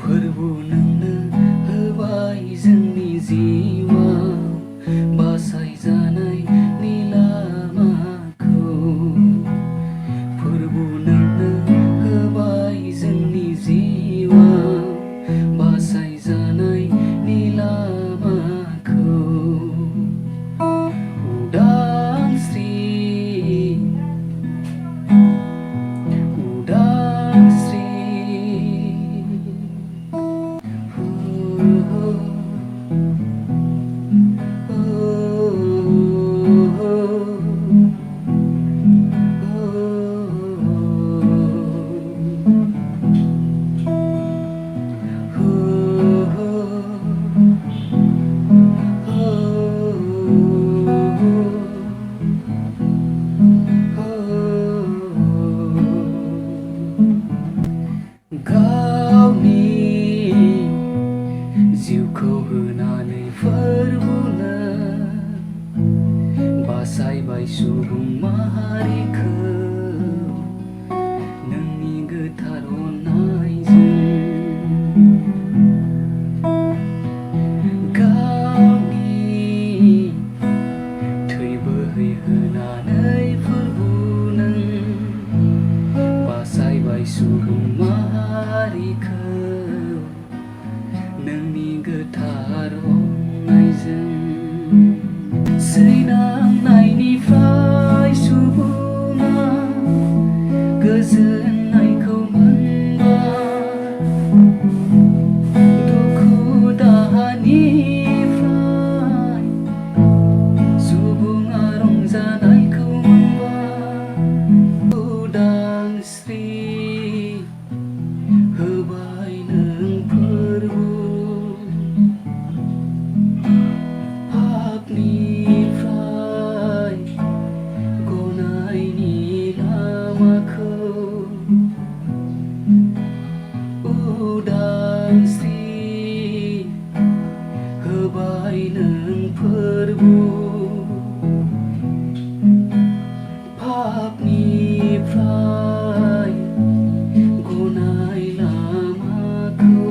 फोरबो नोंनो होबाय जोंनि जिउआव बासायजानायनि लामाखौ। फोरबो नोंनो होबाय जोंनि जिउआव बासायजानायनि लामाखौ। उदांस्रि उदांस्रि गावनि जिउखौ होनानै फोरबोनो बासायबाय सुबुं माहारिखौ नोंनि गोथार अननायजों। गावनि थै बोहैहोनानै फोरबोनो बासायबाय सुबुं माहारिखौ नोंनि गोथार अननायजों। सैनांनायनिफ्राय सुबुङा गोजोननायखौ मोनबाय, दुखु दाहानिफ्राय सुबुङा रंजानायखौ मोनबाय। उदांस्रि होबाय नों फोरबो, पापनिफ्राय गनायनि लामाखौ। उदांस्रि होबाय नों फोरबो, पापनिफ्राय गनाय लामाखौ।